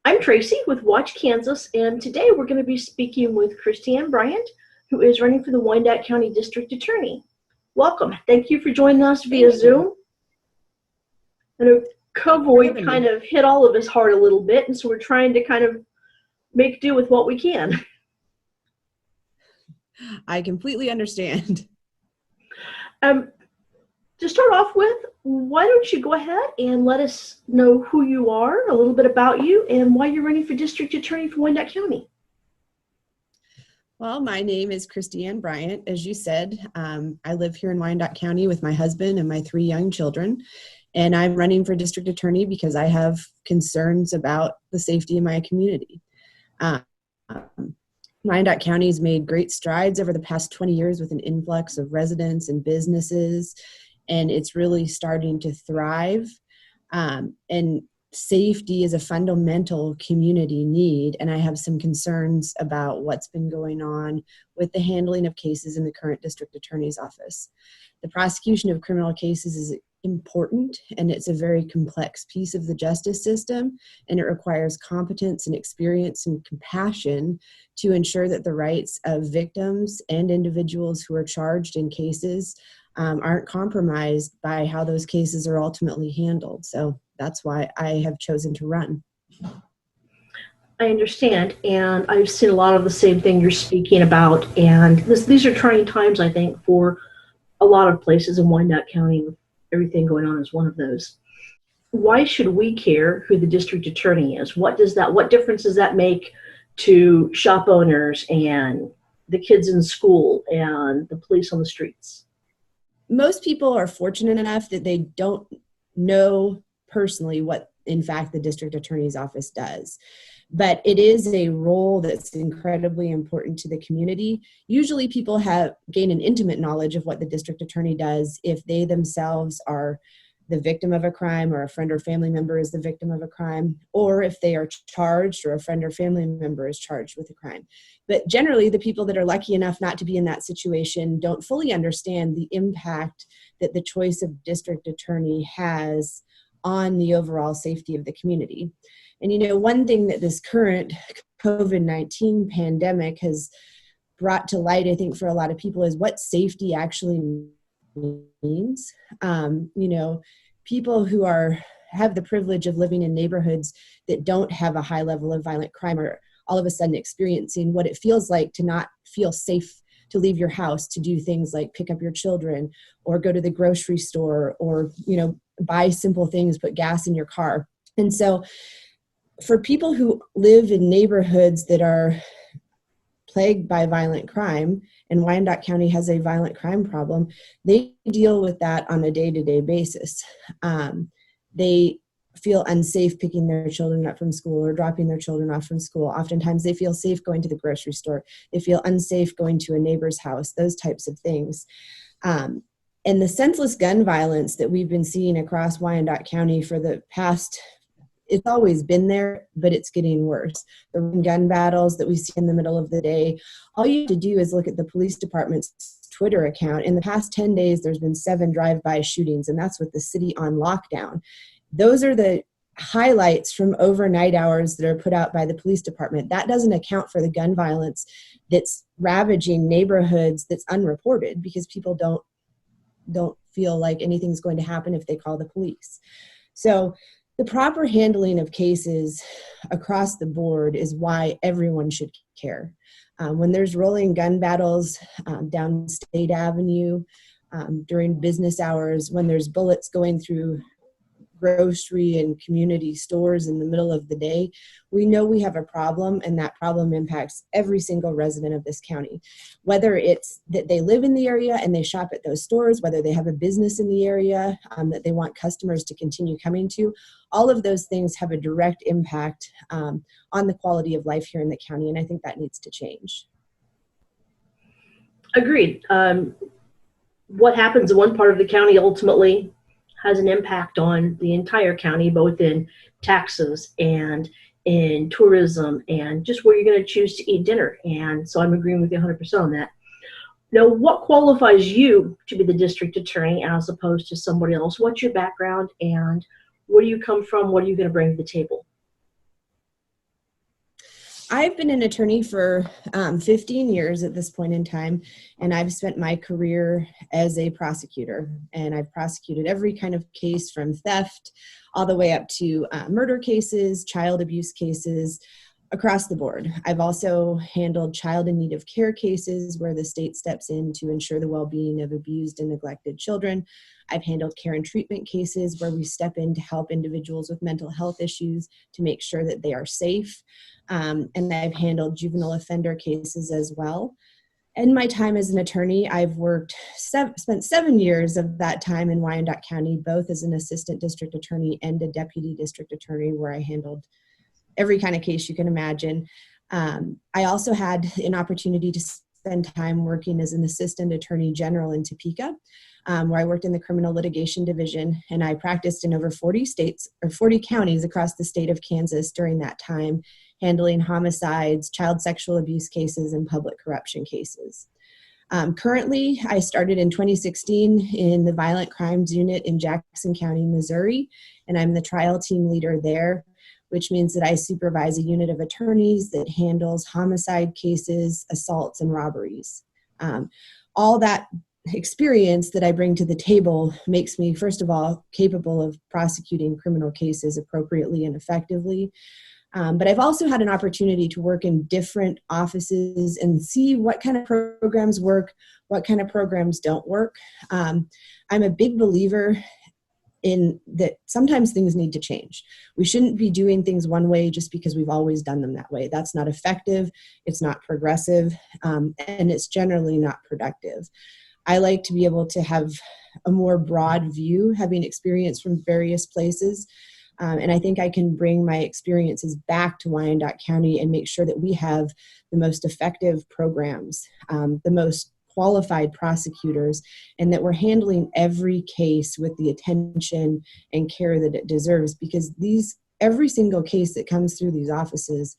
I'm Tracy with Watch Kansas, and today we're going to be speaking with Kristiane Bryant, who is running for the Wyandotte County District Attorney. Welcome. Thank you for joining us via Zoom. And COVID kind of hit all of us hard a little bit, and so we're trying to kind of make do with what we can. I completely understand. To start off with, why don't you go ahead and let us know who you are, a little bit about you, and why you're running for District Attorney for Wyandotte County. Well, my name is Kristiane Bryant. As you said, I live here in Wyandotte County with my husband and my 3 young children, and I'm running for District Attorney because I have concerns about the safety of my community. Wyandotte County has made great strides over the past 20 years with an influx of residents and businesses, and it's really starting to thrive. And safety is a fundamental community need, and I have some concerns about what's been going on with the handling of cases in the current district attorney's office. The prosecution of criminal cases is important, and it's a very complex piece of the justice system, and it requires competence and experience and compassion to ensure that the rights of victims and individuals who are charged in cases aren't compromised by how those cases are ultimately handled. So that's why I have chosen to run. I understand, and I've seen a lot of the same thing you're speaking about, and these are trying times, I think, for a lot of places in Wyandotte County, with everything going on is one of those. Why should we care who the district attorney is? What difference does that make to shop owners and the kids in school and the police on the streets? Most people are fortunate enough that they don't know personally what, in fact, the district attorney's office does. But it is a role that's incredibly important to the community. Usually people gain an intimate knowledge of what the district attorney does if they themselves are the victim of a crime, or a friend or family member is the victim of a crime, or if they are charged or a friend or family member is charged with a crime. But generally, the people that are lucky enough not to be in that situation don't fully understand the impact that the choice of district attorney has on the overall safety of the community. And one thing that this current COVID-19 pandemic has brought to light, I think, for a lot of people is what safety actually means. People who have the privilege of living in neighborhoods that don't have a high level of violent crime are all of a sudden experiencing what it feels like to not feel safe to leave your house, to do things like pick up your children or go to the grocery store, or buy simple things, put gas in your car. And so for people who live in neighborhoods that are plagued by violent crime, and Wyandotte County has a violent crime problem, they deal with that on a day-to-day basis. They feel unsafe picking their children up from school or dropping their children off from school. Oftentimes they feel safe going to the grocery store. They feel unsafe going to a neighbor's house, those types of things. And the senseless gun violence that we've been seeing across Wyandotte County for the past, it's always been there, but it's getting worse. The gun battles that we see in the middle of the day, all you have to do is look at the police department's Twitter account. In the past 10 days, there's been 7 drive-by shootings, and that's with the city on lockdown. Those are the highlights from overnight hours that are put out by the police department. That doesn't account for the gun violence that's ravaging neighborhoods that's unreported because people don't feel like anything's going to happen if they call the police. So the proper handling of cases across the board is why everyone should care. When there's rolling gun battles down State Avenue during business hours, when there's bullets going through grocery and community stores in the middle of the day, we know we have a problem, and that problem impacts every single resident of this county. Whether it's that they live in the area and they shop at those stores, whether they have a business in the area that they want customers to continue coming to, all of those things have a direct impact on the quality of life here in the county, and I think that needs to change. Agreed. What happens in one part of the county ultimately has an impact on the entire county, both in taxes and in tourism and just where you're going to choose to eat dinner. And so I'm agreeing with you 100% on that. Now, what qualifies you to be the district attorney as opposed to somebody else? What's your background and where do you come from? What are you going to bring to the table? I've been an attorney for 15 years at this point in time, and I've spent my career as a prosecutor, and I've prosecuted every kind of case from theft all the way up to murder cases, child abuse cases, across the board. I've also handled child in need of care cases where the state steps in to ensure the well-being of abused and neglected children. I've handled care and treatment cases where we step in to help individuals with mental health issues to make sure that they are safe. And I've handled juvenile offender cases as well. In my time as an attorney, I've spent 7 years of that time in Wyandotte County, both as an assistant district attorney and a deputy district attorney, where I handled every kind of case you can imagine. I also had an opportunity to spend time working as an assistant attorney general in Topeka, where I worked in the criminal litigation division, and I practiced in over 40 states or 40 counties across the state of Kansas during that time, handling homicides, child sexual abuse cases, and public corruption cases. Currently, I started in 2016 in the Violent Crimes Unit in Jackson County, Missouri, and I'm the trial team leader there, which means that I supervise a unit of attorneys that handles homicide cases, assaults, and robberies. All that experience that I bring to the table makes me, first of all, capable of prosecuting criminal cases appropriately and effectively. But I've also had an opportunity to work in different offices and see what kind of programs work, what kind of programs don't work. I'm a big believer in that sometimes things need to change. We shouldn't be doing things one way just because we've always done them that way. That's not effective, it's not progressive, and it's generally not productive. I like to be able to have a more broad view, having experience from various places, and I think I can bring my experiences back to Wyandotte County and make sure that we have the most effective programs, the most qualified prosecutors, and that we're handling every case with the attention and care that it deserves, because every single case that comes through these offices,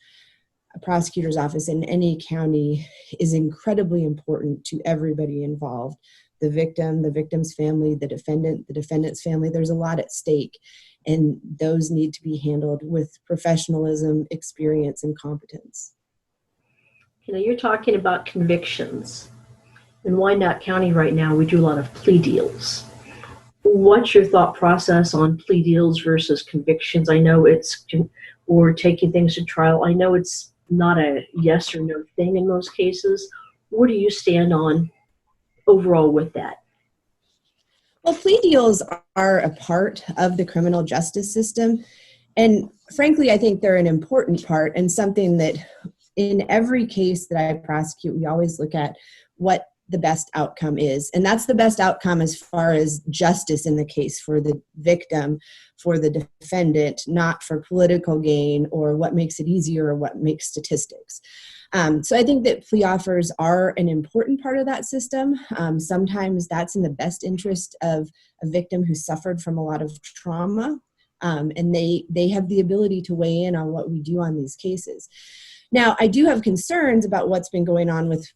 a prosecutor's office in any county, is incredibly important to everybody involved. The victim, the victim's family, the defendant, the defendant's family. There's a lot at stake, and those need to be handled with professionalism, experience, and competence. You know, you're talking about convictions. In Wyandotte County right now, we do a lot of plea deals. What's your thought process on plea deals versus convictions? I know or taking things to trial. I know it's not a yes or no thing in most cases. Where do you stand on overall with that? Well, plea deals are a part of the criminal justice system. And frankly, I think they're an important part, and something that in every case that I prosecute, we always look at what the best outcome is. And that's the best outcome as far as justice in the case for the victim, for the defendant, not for political gain or what makes it easier or what makes statistics. So I think that plea offers are an important part of that system. Sometimes that's in the best interest of a victim who suffered from a lot of trauma, and they have the ability to weigh in on what we do on these cases. Now, I do have concerns about what's been going on with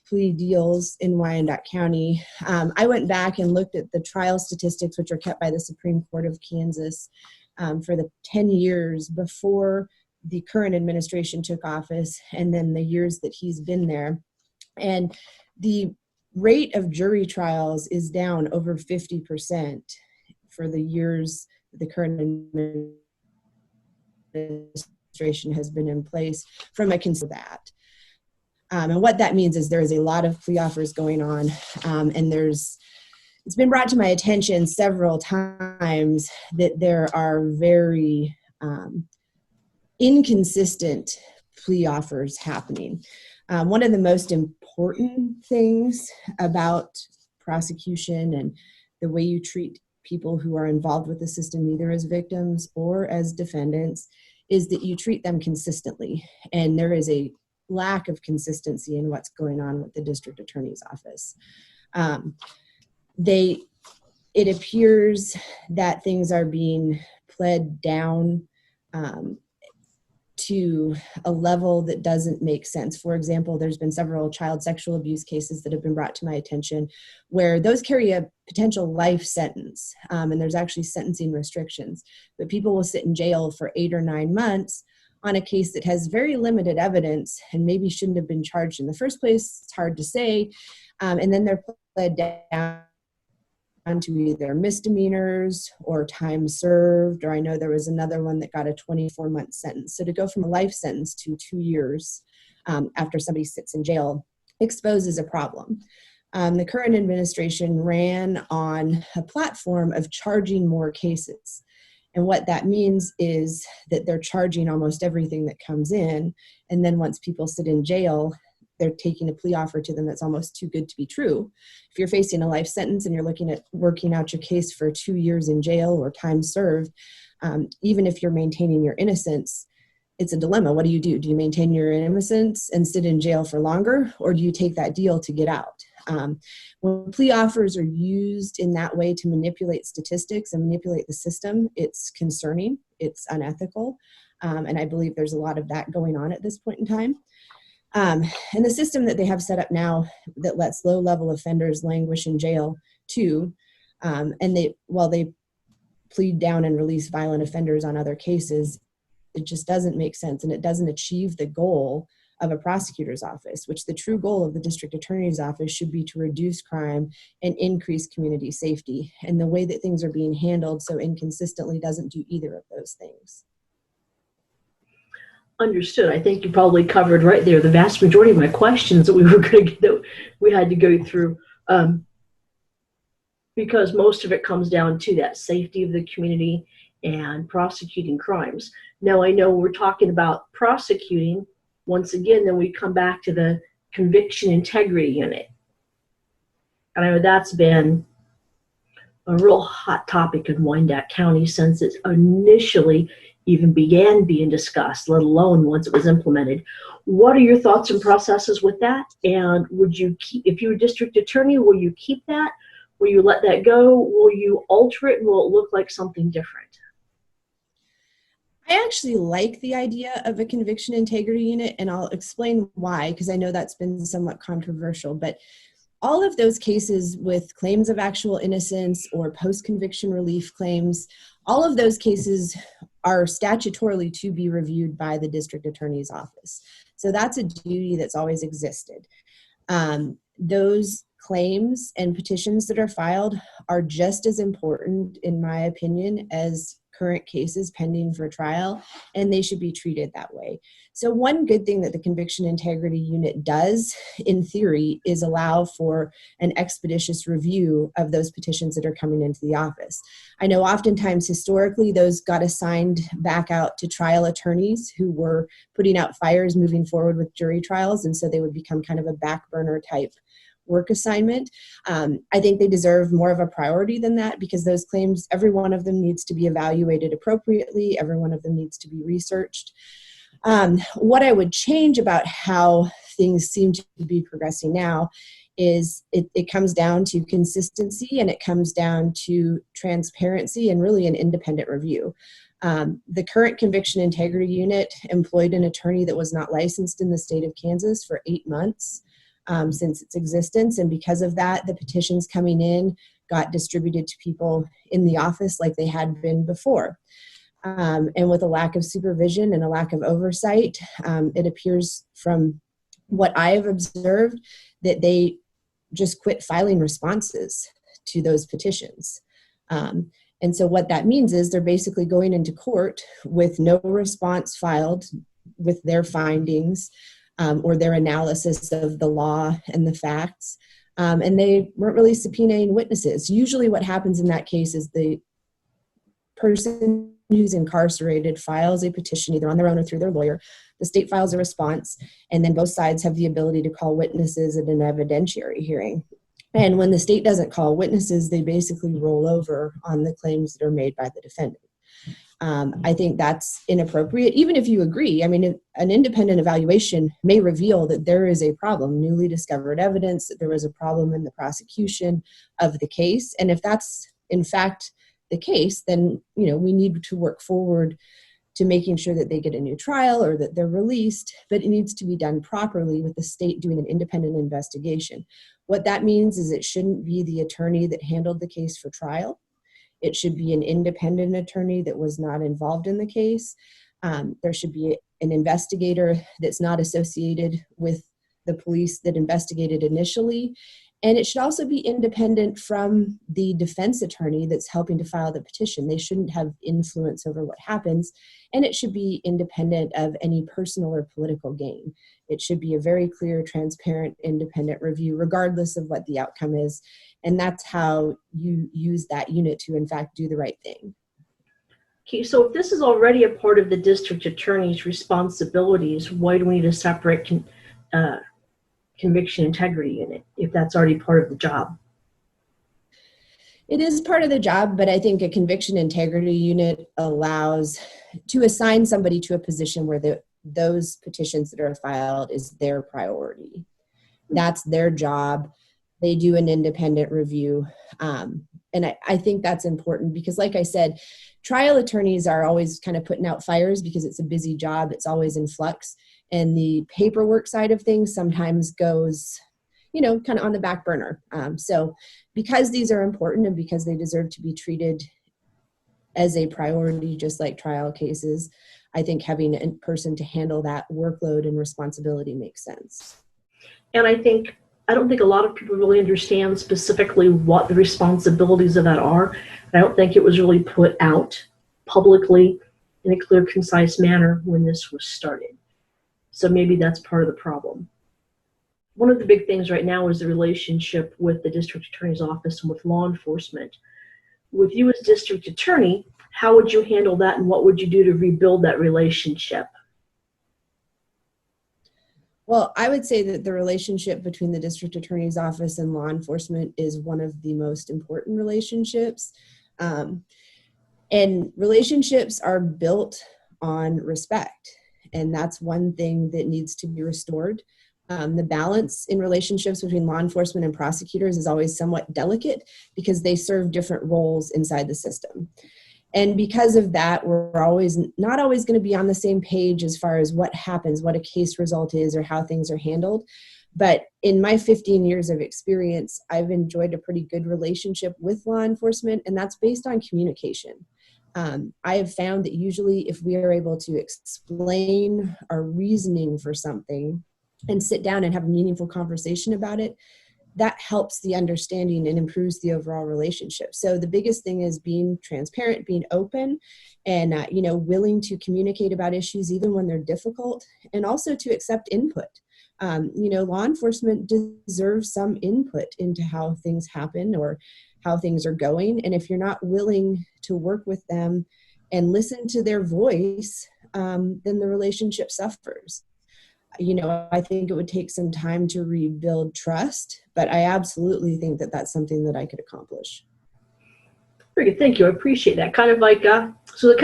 plea deals in Wyandotte County. I went back and looked at the trial statistics, which are kept by the Supreme Court of Kansas for the 10 years before the current administration took office, and then the years that he's been there. And the rate of jury trials is down over 50% for the years the current administration has been in place from a concern that. And what that means is there is a lot of plea offers going on, and it's been brought to my attention several times that there are very inconsistent plea offers happening. One of the most important things about prosecution and the way you treat people who are involved with the system, either as victims or as defendants, is that you treat them consistently. And there is a lack of consistency in what's going on with the district attorney's office. It appears that things are being pled down to a level that doesn't make sense. For example, there's been several child sexual abuse cases that have been brought to my attention where those carry a potential life sentence, and there's actually sentencing restrictions. But people will sit in jail for 8 or 9 months on a case that has very limited evidence and maybe shouldn't have been charged in the first place. It's hard to say. And then they're pled down to either misdemeanors or time served, or I know there was another one that got a 24-month sentence. So to go from a life sentence to 2 years after somebody sits in jail exposes a problem. The current administration ran on a platform of charging more cases. And what that means is that they're charging almost everything that comes in. And then once people sit in jail, they're taking a plea offer to them that's almost too good to be true. If you're facing a life sentence and you're looking at working out your case for 2 years in jail or time served, even if you're maintaining your innocence, it's a dilemma. What do? Do you maintain your innocence and sit in jail for longer, or do you take that deal to get out? When plea offers are used in that way to manipulate statistics and manipulate the system, it's concerning, it's unethical, and I believe there's a lot of that going on at this point in time. And the system that they have set up now that lets low-level offenders languish in jail too, and while they plead down and release violent offenders on other cases, it just doesn't make sense, and it doesn't achieve the goal of a prosecutor's office, which the true goal of the district attorney's office should be to reduce crime and increase community safety. And the way that things are being handled so inconsistently doesn't do either of those things. Understood. I think you probably covered right there the vast majority of my questions that we had to go through, because most of it comes down to that safety of the community and prosecuting crimes. Now, I know we're talking about prosecuting. Once again, then we come back to the conviction integrity unit. And I know that's been a real hot topic in Wyandotte County since it initially even began being discussed, let alone once it was implemented. What are your thoughts and processes with that? And would you keep, if you were district attorney, will you keep that? Will you let that go? Will you alter it? Will it look like something different? I actually like the idea of a conviction integrity unit, and I'll explain why, because I know that's been somewhat controversial. But all of those cases with claims of actual innocence or post-conviction relief claims, all of those cases are statutorily to be reviewed by the district attorney's office. So that's a duty that's always existed. Those claims and petitions that are filed are just as important, in my opinion, as current cases pending for trial, and they should be treated that way. So one good thing that the Conviction Integrity Unit does, in theory, is allow for an expeditious review of those petitions that are coming into the office. I know oftentimes historically those got assigned back out to trial attorneys who were putting out fires moving forward with jury trials, and so they would become kind of a back burner type work assignment. I think they deserve more of a priority than that, because those claims, every one of them needs to be evaluated appropriately. Every one of them needs to be researched. What I would change about how things seem to be progressing now is it comes down to consistency, and it comes down to transparency and really an independent review. The current Conviction Integrity Unit employed an attorney that was not licensed in the state of Kansas for 8 months. Since its existence, and because of that, the petitions coming in got distributed to people in the office like they had been before. And with a lack of supervision and a lack of oversight, it appears from what I have observed that they just quit filing responses to those petitions. And so what that means is they're basically going into court with no response filed with their findings or their analysis of the law and the facts. And they weren't really subpoenaing witnesses. Usually what happens in that case is the person who's incarcerated files a petition either on their own or through their lawyer. The state files a response, and then both sides have the ability to call witnesses at an evidentiary hearing. And when the state doesn't call witnesses, they basically roll over on the claims that are made by the defendant. I think that's inappropriate, even if you agree. I mean, an independent evaluation may reveal that there is a problem, newly discovered evidence, that there was a problem in the prosecution of the case. And if that's in fact the case, then, we need to work forward to making sure that they get a new trial or that they're released, but it needs to be done properly with the state doing an independent investigation. What that means is it shouldn't be the attorney that handled the case for trial. It should be an independent attorney that was not involved in the case. There should be an investigator that's not associated with the police that investigated initially. And it should also be independent from the defense attorney that's helping to file the petition. They shouldn't have influence over what happens. And it should be independent of any personal or political gain. It should be a very clear, transparent, independent review, regardless of what the outcome is. And that's how you use that unit to, in fact, do the right thing. Okay, so if this is already a part of the district attorney's responsibilities, why do we need a separate conviction integrity unit if that's already part of the job? It is part of the job, but I think a conviction integrity unit allows to assign somebody to a position where those petitions that are filed is their priority. That's their job. They do an independent review. And I think that's important because, like I said, trial attorneys are always kind of putting out fires because it's a busy job. It's always in flux. And the paperwork side of things sometimes goes, kind of on the back burner. So because these are important and because they deserve to be treated as a priority, just like trial cases, I think having a person to handle that workload and responsibility makes sense. And I don't think a lot of people really understand specifically what the responsibilities of that are. I don't think it was really put out publicly in a clear, concise manner when this was started. So maybe that's part of the problem. One of the big things right now is the relationship with the district attorney's office and with law enforcement. With you as district attorney, how would you handle that and what would you do to rebuild that relationship? Well, I would say that the relationship between the district attorney's office and law enforcement is one of the most important relationships. And relationships are built on respect. And that's one thing that needs to be restored. The balance in relationships between law enforcement and prosecutors is always somewhat delicate because they serve different roles inside the system. And because of that, we're not always going to be on the same page as far as what happens, what a case result is, or how things are handled. But in my 15 years of experience, I've enjoyed a pretty good relationship with law enforcement, and that's based on communication. I have found that usually if we are able to explain our reasoning for something and sit down and have a meaningful conversation about it, that helps the understanding and improves the overall relationship. So the biggest thing is being transparent, being open, and willing to communicate about issues even when they're difficult, and also to accept input. Law enforcement deserves some input into how things happen or how things are going. And if you're not willing to work with them and listen to their voice, then the relationship suffers. I think it would take some time to rebuild trust, but I absolutely think that that's something that I could accomplish. Very good, thank you. I appreciate that. Kind of like, so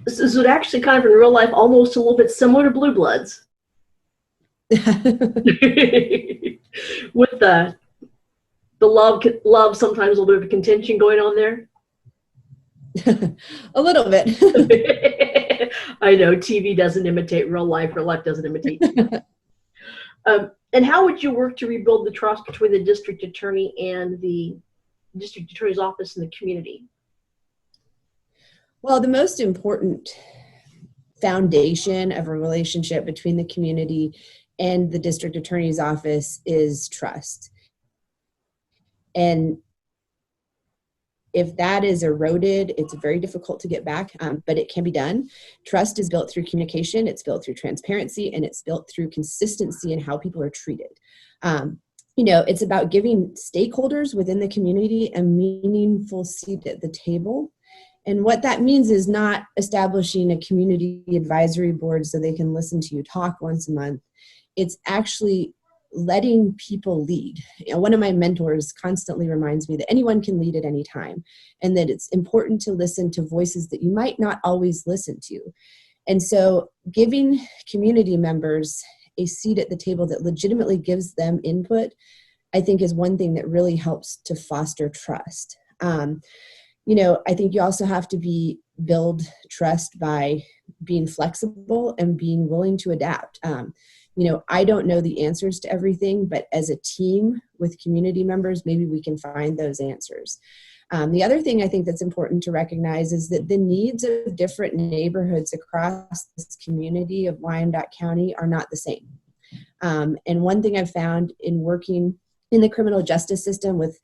this is actually kind of in real life, almost a little bit similar to Blue Bloods. With the love, sometimes a little bit of a contention going on there. A little bit. I know TV doesn't imitate real life doesn't imitate TV. And how would you work to rebuild the trust between the district attorney and the district attorney's office and the community? Well, the most important foundation of a relationship between the community and the district attorney's office is trust. And if that is eroded, it's very difficult to get back, but it can be done. Trust is built through communication, it's built through transparency, and it's built through consistency in how people are treated. It's about giving stakeholders within the community a meaningful seat at the table. And what that means is not establishing a community advisory board so they can listen to you talk once a month. It's actually letting people lead. One of my mentors constantly reminds me that anyone can lead at any time, and that it's important to listen to voices that you might not always listen to. And so giving community members a seat at the table that legitimately gives them input, I think, is one thing that really helps to foster trust. I think you also have to build trust by being flexible and being willing to adapt. I don't know the answers to everything, but as a team with community members, maybe we can find those answers. The other thing I think that's important to recognize is that the needs of different neighborhoods across this community of Wyandotte County are not the same. And one thing I've found in working in the criminal justice system with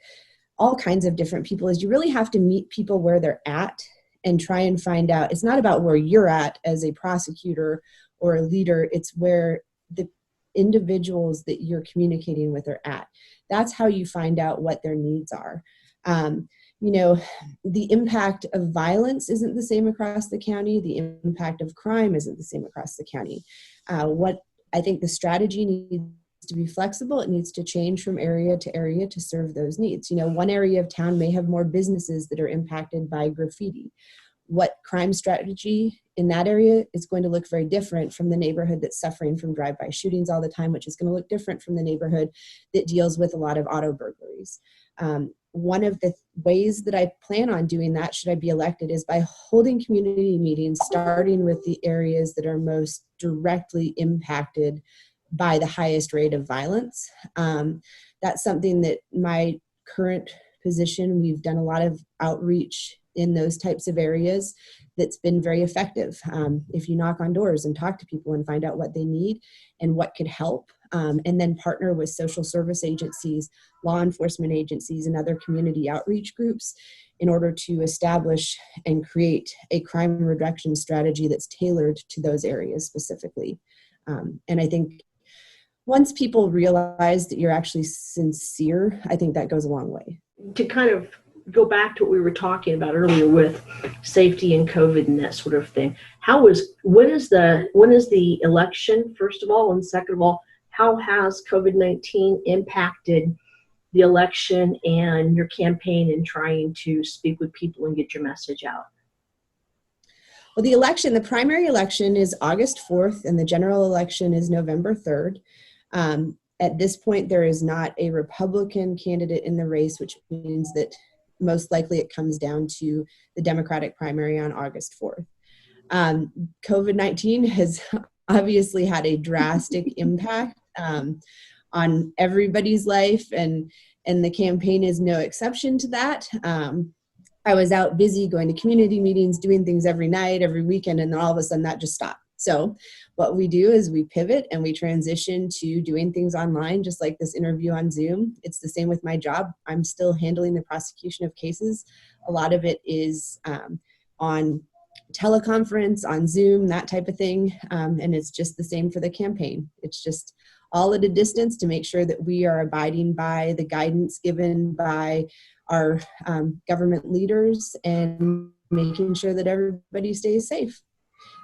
all kinds of different people is you really have to meet people where they're at and try and find out. It's not about where you're at as a prosecutor or a leader, it's where the individuals that you're communicating with are at. That's how you find out what their needs are. The impact of violence isn't the same across the county. The impact of crime isn't the same across the county. What I think the strategy needs to be flexible. It needs to change from area to area to serve those needs. One area of town may have more businesses that are impacted by graffiti. What crime strategy in that area is going to look very different from the neighborhood that's suffering from drive-by shootings all the time, which is going to look different from the neighborhood that deals with a lot of auto burglaries. One of the ways that I plan on doing that, should I be elected, is by holding community meetings, starting with the areas that are most directly impacted by the highest rate of violence. That's something that my current position, we've done a lot of outreach in those types of areas that's been very effective. If you knock on doors and talk to people and find out what they need and what could help, and then partner with social service agencies, law enforcement agencies, and other community outreach groups in order to establish and create a crime reduction strategy that's tailored to those areas specifically. And I think once people realize that you're actually sincere, I think that goes a long way. To kind of go back to what we were talking about earlier with safety and COVID and that sort of thing, when is the election, first of all, and second of all, how has COVID-19 impacted the election and your campaign in trying to speak with people and get your message out? Well, the primary election is August 4th, and the general election is November 3rd. At this point, there is not a Republican candidate in the race, which means that most likely it comes down to the Democratic primary on August 4th. COVID-19 has obviously had a drastic impact on everybody's life, and the campaign is no exception to that. I was out busy going to community meetings, doing things every night, every weekend, and then all of a sudden that just stopped. So what we do is we pivot and we transition to doing things online, just like this interview on Zoom. It's the same with my job. I'm still handling the prosecution of cases. A lot of it is on teleconference, on Zoom, that type of thing. And it's just the same for the campaign. It's just all at a distance to make sure that we are abiding by the guidance given by our government leaders and making sure that everybody stays safe.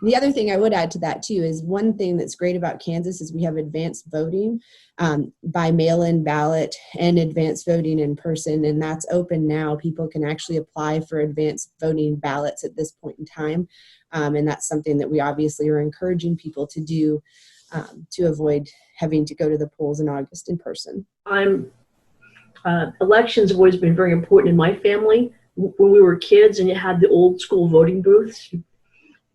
The other thing I would add to that too is one thing that's great about Kansas is we have advanced voting by mail-in ballot and advanced voting in person, and that's open now. People can actually apply for advanced voting ballots at this point in time, and that's something that we obviously are encouraging people to do to avoid having to go to the polls in August in person. Elections have always been very important in my family. When we were kids and you had the old school voting booths,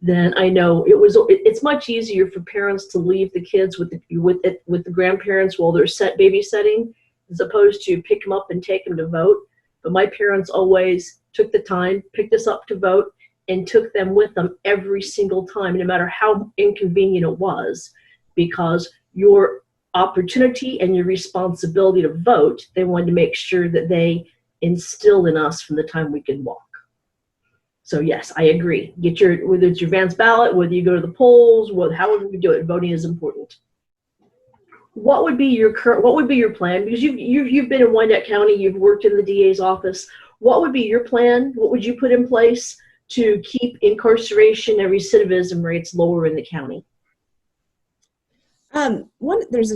then I know it's much easier for parents to leave the kids with the grandparents while they're babysitting, as opposed to pick them up and take them to vote. But my parents always took the time, picked us up to vote, and took them with them every single time, no matter how inconvenient it was, because your opportunity and your responsibility to vote, they wanted to make sure that they instilled in us from the time we could walk. So yes, I agree. Get your, whether it's your advance ballot, whether you go to the polls, however you do it, voting is important. What would be your plan? Because you've been in Wyandotte County, you've worked in the DA's office. What would be your plan? What would you put in place to keep incarceration and recidivism rates lower in the county? There's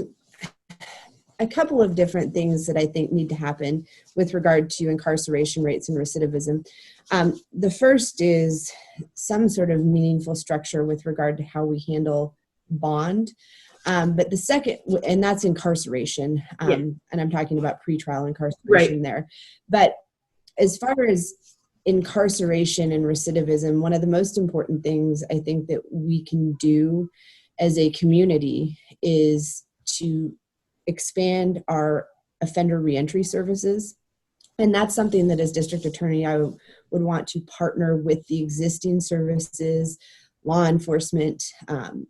a couple of different things that I think need to happen with regard to incarceration rates and recidivism. The first is some sort of meaningful structure with regard to how we handle bond. But the second, and that's incarceration, and I'm talking about pretrial incarceration there. But as far as incarceration and recidivism, one of the most important things I think that we can do as a community is to expand our offender reentry services. And that's something that as district attorney, I would want to partner with the existing services, law enforcement,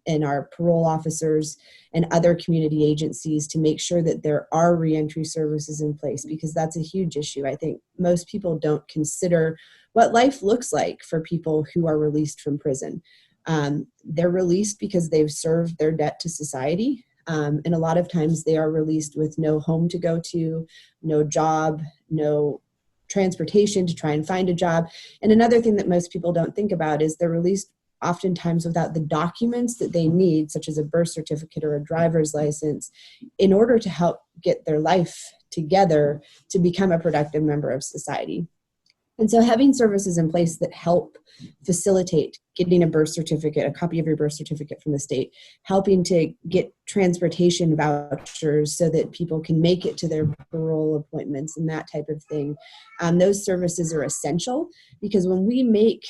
and our parole officers and other community agencies to make sure that there are reentry services in place, because that's a huge issue. I think most people don't consider what life looks like for people who are released from prison. They're released because they've served their debt to society. And a lot of times they are released with no home to go to, no job, no transportation to try and find a job. And another thing that most people don't think about is they're released oftentimes without the documents that they need, such as a birth certificate or a driver's license, in order to help get their life together to become a productive member of society. And so having services in place that help facilitate getting a birth certificate, a copy of your birth certificate from the state, helping to get transportation vouchers so that people can make it to their parole appointments and that type of thing. Those services are essential, because when we make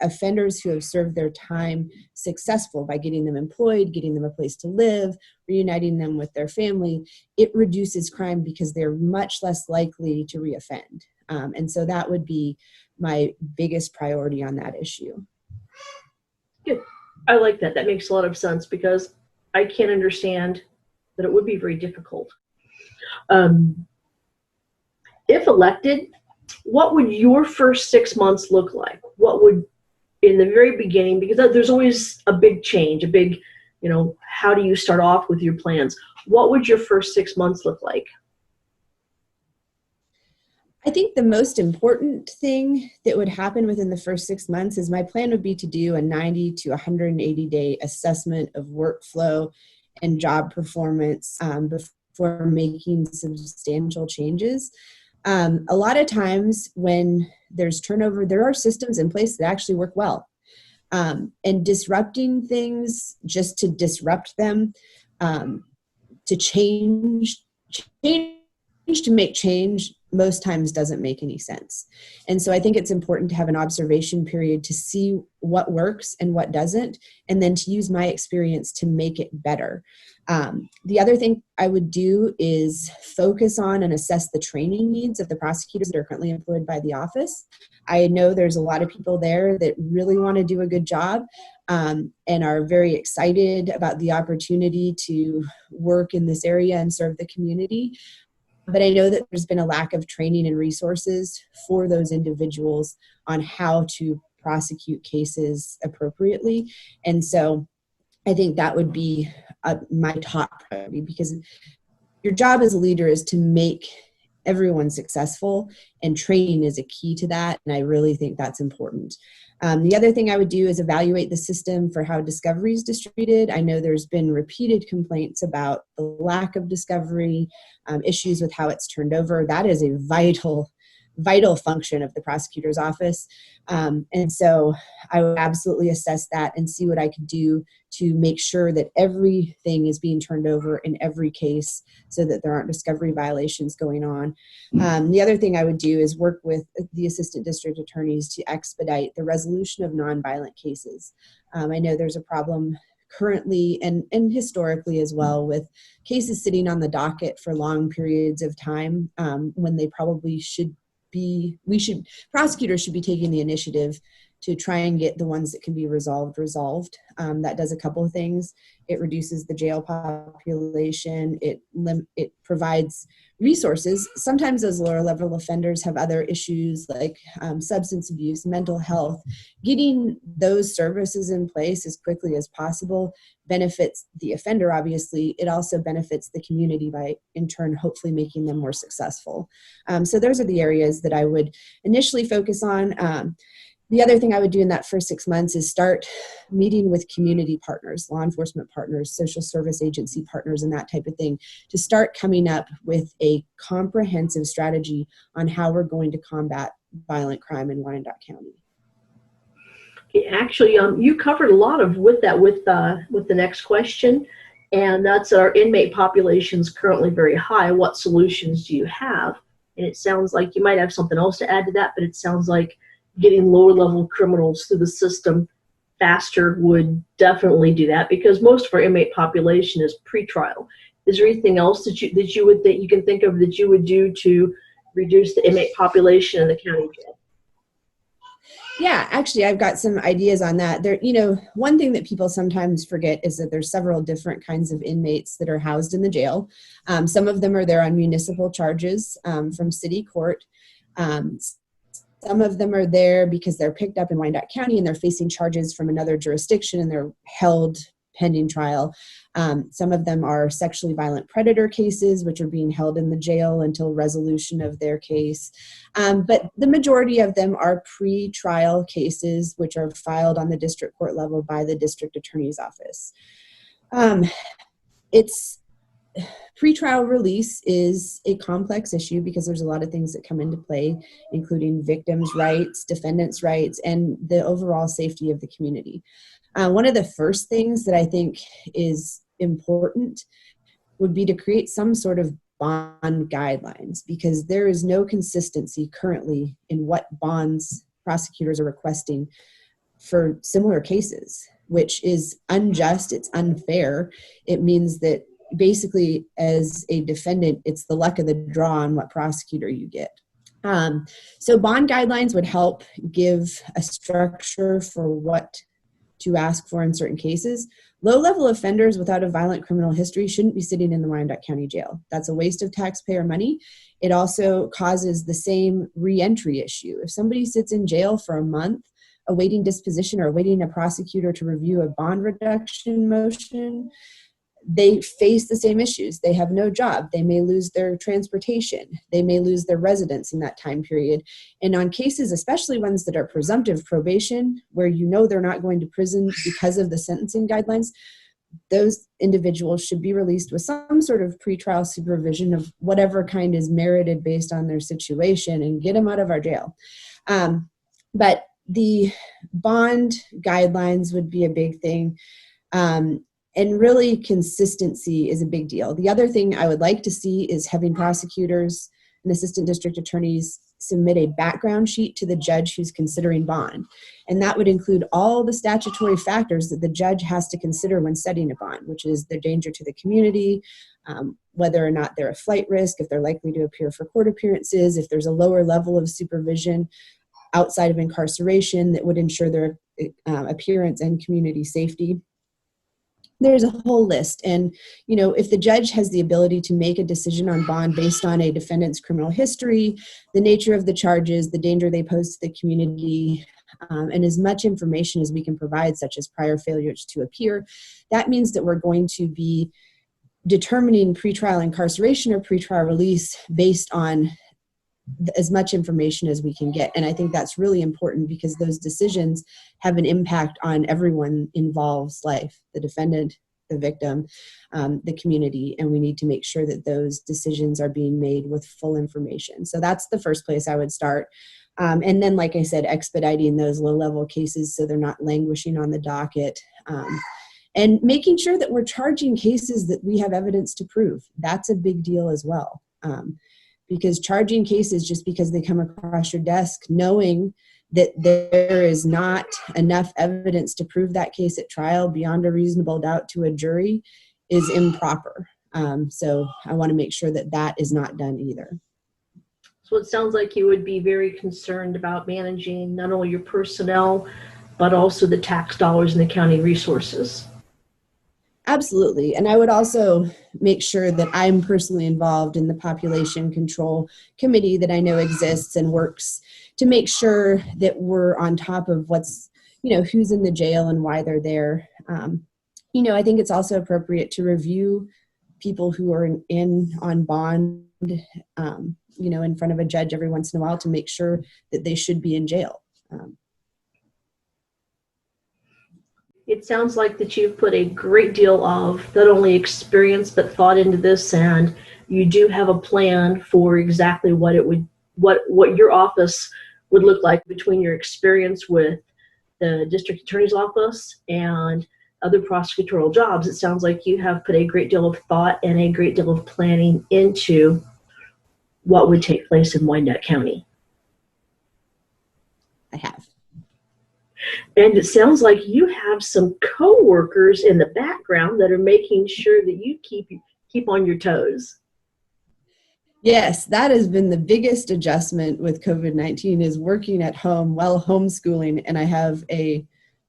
offenders who have served their time successful by getting them employed, getting them a place to live, reuniting them with their family, it reduces crime because they're much less likely to reoffend. And so that would be my biggest priority on that issue. Good. I like that. That makes a lot of sense, because I can't understand that it would be very difficult. If elected, what would your first 6 months look like? What would, in the very beginning, because there's always a big change, a big, how do you start off with your plans? What would your first 6 months look like? I think the most important thing that would happen within the first 6 months is my plan would be to do a 90 to 180 day assessment of workflow and job performance before making substantial changes. A lot of times when there's turnover, there are systems in place that actually work well. And disrupting things just to disrupt them, to change to make change, most times doesn't make any sense. And so I think it's important to have an observation period to see what works and what doesn't, and then to use my experience to make it better. The other thing I would do is focus on and assess the training needs of the prosecutors that are currently employed by the office. I know there's a lot of people there that really want to do a good job, and are very excited about the opportunity to work in this area and serve the community. But I know that there's been a lack of training and resources for those individuals on how to prosecute cases appropriately. And so I think that would be my top priority, because your job as a leader is to make everyone successful, and training is a key to that. And I really think that's important. The other thing I would do is evaluate the system for how discovery is distributed. I know there's been repeated complaints about the lack of discovery, issues with how it's turned over. That is a vital function of the prosecutor's office. And so I would absolutely assess that and see what I could do to make sure that everything is being turned over in every case so that there aren't discovery violations going on. The other thing I would do is work with the assistant district attorneys to expedite the resolution of nonviolent cases. I know there's a problem currently and historically as well with cases sitting on the docket for long periods of time, when they probably prosecutors should be taking the initiative to try and get the ones that can be resolved. That does a couple of things. It reduces the jail population. It provides resources. Sometimes those lower level offenders have other issues like substance abuse, mental health. Getting those services in place as quickly as possible benefits the offender, obviously. It also benefits the community by, in turn, hopefully making them more successful. So those are the areas that I would initially focus on. The other thing I would do in that first 6 months is start meeting with community partners, law enforcement partners, social service agency partners, and that type of thing, to start coming up with a comprehensive strategy on how we're going to combat violent crime in Wyandotte County. Actually, you covered a lot of with the next question, and that's our inmate population is currently very high. What solutions do you have? And it sounds like you might have something else to add to that, but it sounds like getting lower level criminals through the system faster would definitely do that, because most of our inmate population is pretrial. Is there anything else that you can think of that you would do to reduce the inmate population in the county jail? Yeah, actually, I've got some ideas on that. There, one thing that people sometimes forget is that there's several different kinds of inmates that are housed in the jail. Some of them are there on municipal charges from city court. Some of them are there because they're picked up in Wyandotte County and they're facing charges from another jurisdiction and they're held pending trial. Some of them are sexually violent predator cases, which are being held in the jail until resolution of their case. But the majority of them are pre-trial cases, which are filed on the district court level by the district attorney's office. Pretrial release is a complex issue because there's a lot of things that come into play, including victims' rights, defendants' rights, and the overall safety of the community. One of the first things that I think is important would be to create some sort of bond guidelines, because there is no consistency currently in what bonds prosecutors are requesting for similar cases, which is unjust, it's unfair. It means that basically, as a defendant, it's the luck of the draw on what prosecutor you get. So bond guidelines would help give a structure for what to ask for in certain cases. Low-level offenders without a violent criminal history shouldn't be sitting in the Wyandotte County Jail. That's a waste of taxpayer money. It also causes the same re-entry issue. If somebody sits in jail for a month awaiting disposition or awaiting a prosecutor to review a bond reduction motion, they face the same issues. They have no job. They may lose their transportation. They may lose their residence in that time period. And on cases, especially ones that are presumptive probation, where they're not going to prison because of the sentencing guidelines, those individuals should be released with some sort of pretrial supervision of whatever kind is merited based on their situation, and get them out of our jail. But the bond guidelines would be a big thing. And really, consistency is a big deal. The other thing I would like to see is having prosecutors and assistant district attorneys submit a background sheet to the judge who's considering bond. And that would include all the statutory factors that the judge has to consider when setting a bond, which is their danger to the community, whether or not they're a flight risk, if they're likely to appear for court appearances, if there's a lower level of supervision outside of incarceration that would ensure their appearance and community safety. There's a whole list. And, if the judge has the ability to make a decision on bond based on a defendant's criminal history, the nature of the charges, the danger they pose to the community, and as much information as we can provide, such as prior failures to appear, that means that we're going to be determining pretrial incarceration or pretrial release based on as much information as we can get. And I think that's really important, because those decisions have an impact on everyone involved's life, the defendant, the victim, the community, and we need to make sure that those decisions are being made with full information. So that's the first place I would start. And then, like I said, expediting those low-level cases so they're not languishing on the docket. And making sure that we're charging cases that we have evidence to prove. That's a big deal as well. Because charging cases just because they come across your desk, knowing that there is not enough evidence to prove that case at trial beyond a reasonable doubt to a jury, is improper. So I want to make sure that that is not done either. So it sounds like you would be very concerned about managing not only your personnel, but also the tax dollars and the county resources. Absolutely. And I would also make sure that I'm personally involved in the population control committee that I know exists and works to make sure that we're on top of what's, who's in the jail and why they're there. I think it's also appropriate to review people who are in on bond, in front of a judge every once in a while to make sure that they should be in jail. It sounds like that you've put a great deal of not only experience but thought into this, and you do have a plan for exactly what your office would look like between your experience with the district attorney's office and other prosecutorial jobs. It sounds like you have put a great deal of thought and a great deal of planning into what would take place in Wyandotte County. I have. And it sounds like you have some coworkers in the background that are making sure that you keep on your toes. Yes, that has been the biggest adjustment with COVID-19 is working at home while homeschooling, and I have a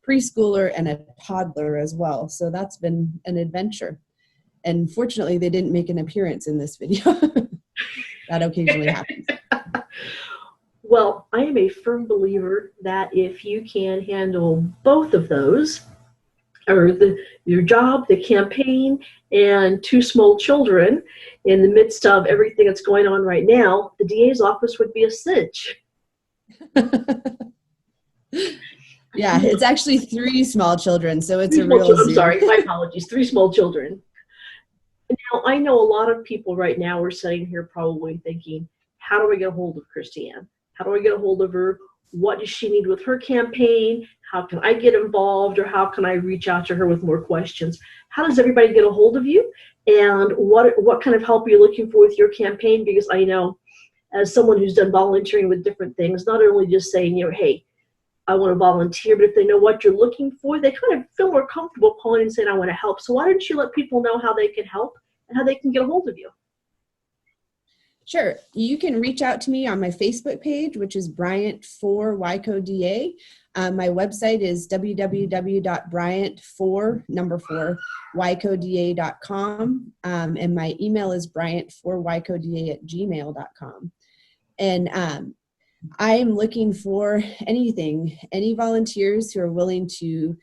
preschooler and a toddler as well. So that's been an adventure. And fortunately, they didn't make an appearance in this video. That occasionally happens. Well, I am a firm believer that if you can handle both of those, or your job, the campaign, and two small children in the midst of everything that's going on right now, the DA's office would be a cinch. Yeah, it's actually 3 small children, so it's a real zoo. I'm sorry, my apologies, 3 small children. Now, I know a lot of people right now are sitting here probably thinking, how do I get a hold of Kristiane? How do I get a hold of her? What does she need with her campaign? How can I get involved, or how can I reach out to her with more questions? How does everybody get a hold of you? And what kind of help are you looking for with your campaign? Because I know, as someone who's done volunteering with different things, not only just saying, hey, I want to volunteer, but if they know what you're looking for, they kind of feel more comfortable calling and saying, I want to help. So why don't you let people know how they can help and how they can get a hold of you? Sure. You can reach out to me on my Facebook page, which is Bryant for YCODA. My website is www.bryant4YCODA.com. And my email is bryant4YCODA@gmail.com. And I am looking for any volunteers who are willing to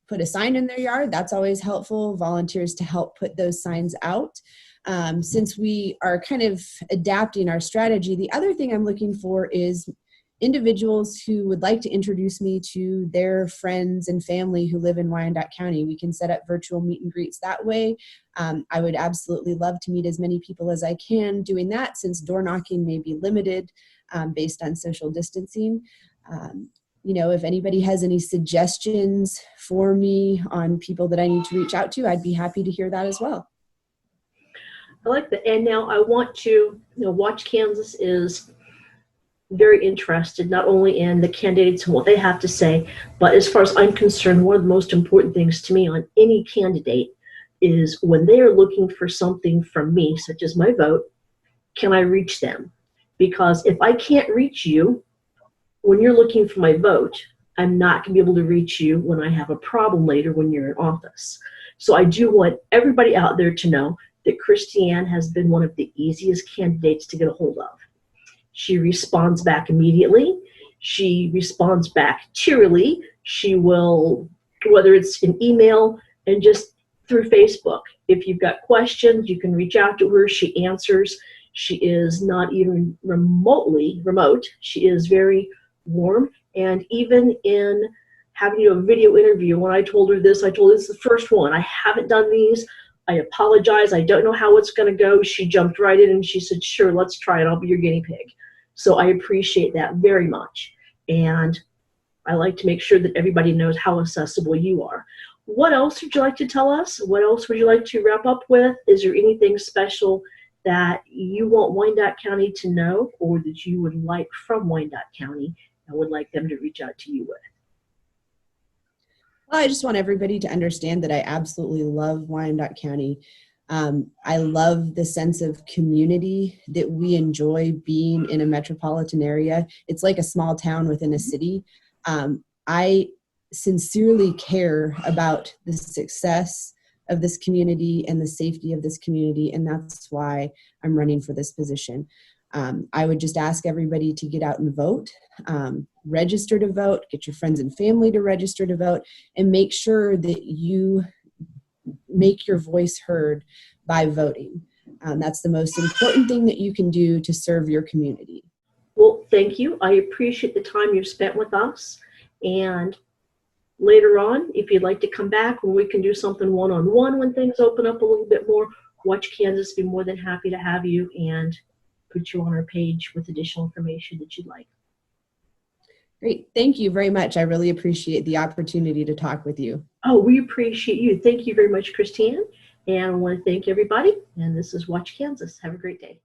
put a sign in their yard. That's always helpful. Volunteers to help put those signs out. Since we are kind of adapting our strategy, the other thing I'm looking for is individuals who would like to introduce me to their friends and family who live in Wyandotte County. We can set up virtual meet and greets that way. I would absolutely love to meet as many people as I can doing that, since door knocking may be limited based on social distancing. If anybody has any suggestions for me on people that I need to reach out to, I'd be happy to hear that as well. I like that. And now I want to, Watch Kansas is very interested not only in the candidates and what they have to say, but as far as I'm concerned, one of the most important things to me on any candidate is when they are looking for something from me, such as my vote, can I reach them? Because if I can't reach you when you're looking for my vote, I'm not going to be able to reach you when I have a problem later when you're in office. So I do want everybody out there to know that Kristiane has been one of the easiest candidates to get a hold of. She responds back immediately. She responds back cheerily. She will, whether it's an email and just through Facebook. If you've got questions, you can reach out to her. She answers. She is not even remotely remote. She is very warm. And even in having to do a video interview, when I told her this is the first one. I haven't done these. I apologize. I don't know how it's going to go. She jumped right in and she said, sure, let's try it. I'll be your guinea pig. So I appreciate that very much. And I like to make sure that everybody knows how accessible you are. What else would you like to tell us? What else would you like to wrap up with? Is there anything special that you want Wyandotte County to know, or that you would like from Wyandotte County and would like them to reach out to you with? Well, I just want everybody to understand that I absolutely love Wyandotte County. I love the sense of community that we enjoy being in a metropolitan area. It's like a small town within a city. I sincerely care about the success of this community and the safety of this community, and that's why I'm running for this position. I would just ask everybody to get out and vote, register to vote, get your friends and family to register to vote, and make sure that you make your voice heard by voting. That's the most important thing that you can do to serve your community. Well, thank you. I appreciate the time you've spent with us. And later on, if you'd like to come back when we can do something one-on-one when things open up a little bit more, Watch Kansas be more than happy to have you and put you on our page with additional information that you'd like. Great. Thank you very much. I really appreciate the opportunity to talk with you. Oh, we appreciate you. Thank you very much, Kristiane. And I want to thank everybody. And this is Watch Kansas. Have a great day.